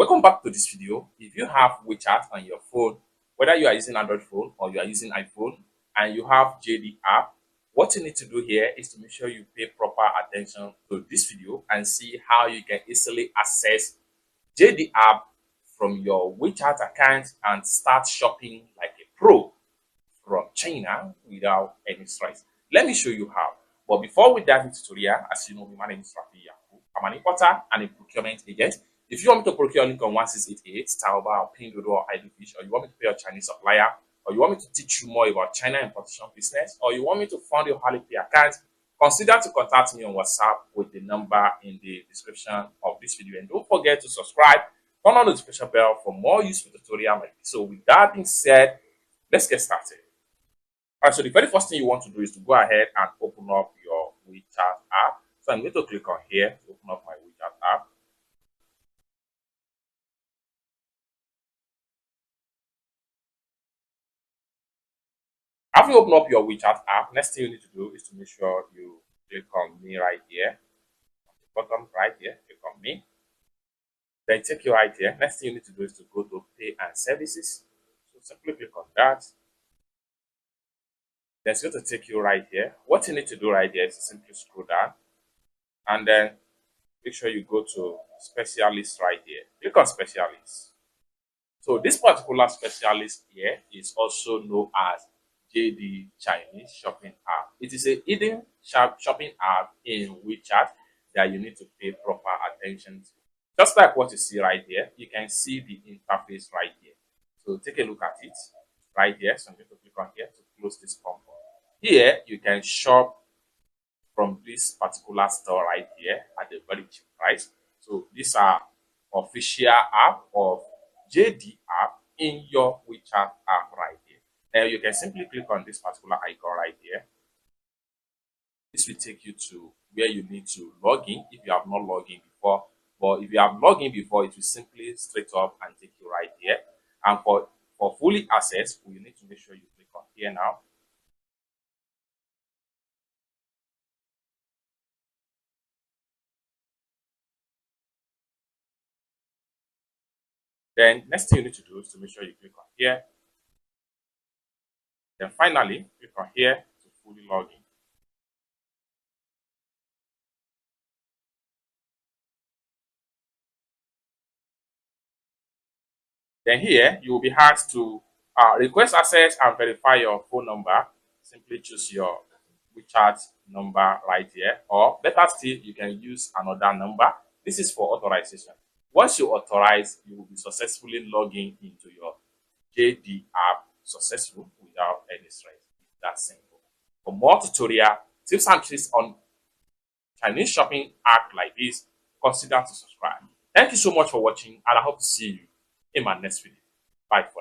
Welcome back to this video. If you have WeChat on your phone, whether you are using Android phone or you are using iPhone, and you have JD app, what you need to do here is to make sure you pay proper attention to this video and see how you can easily access JD app from your WeChat account and start shopping like a pro from China without any stress. Let me show you how. But before we dive into tutorial, as you know, my name is Rafi Yaku. I'm an importer and a procurement agent. If you want me to procure link on 1688, Taoba, or pinduoduo, or IDFish, or you want me to pay a Chinese supplier, or you want me to teach you more about China importation business, or you want me to fund your Alipay account, consider to contact me on WhatsApp with the number in the description of this video. And don't forget to subscribe, turn on the notification bell for more useful tutorial like this. So with that being said, let's get started. All right, so the very first thing you want to do is to go ahead and open up your WeChat app. So I'm going to click on here to open up my WeChat app. After you open up your WeChat app, next thing you need to do is to make sure you click on me right here. On the bottom right here, click on me. Then take you right here. Next thing you need to do is to go to pay and services. So simply click on that. Then it's going to take you right here. What you need to do right here is to simply scroll down and then make sure you go to specialist right here. Click on specialist. So this particular specialist here is also known as JD Chinese shopping app. It is a hidden shopping app in WeChat that you need to pay proper attention to. Just like what you see right here, you can see the interface right here. So take a look at it right here. So I'm going to click on here to close this pump. Here you can shop from this particular store right here at a very cheap price. So these are official app of JD app in your WeChat app right here. Now you can simply click on this particular icon right here. This will take you to where you need to log in if you have not logged in before. But if you have logged in before, it will simply straight up and take you right here. And for fully access, you need to make sure you click on here now. Then next thing you need to do is to make sure you click on here. Then finally, click on here to fully log in. Then here, you will be asked to request access and verify your phone number. Simply choose your WeChat number right here, or better still, you can use another number. This is for authorization. Once you authorize, you will be successfully logging into your JD app successful without any stress. It's that simple. For more tutorial tips and tricks on Chinese shopping app like this, consider to subscribe. Thank you so much for watching, and I hope to see you in my next video. Bye for now.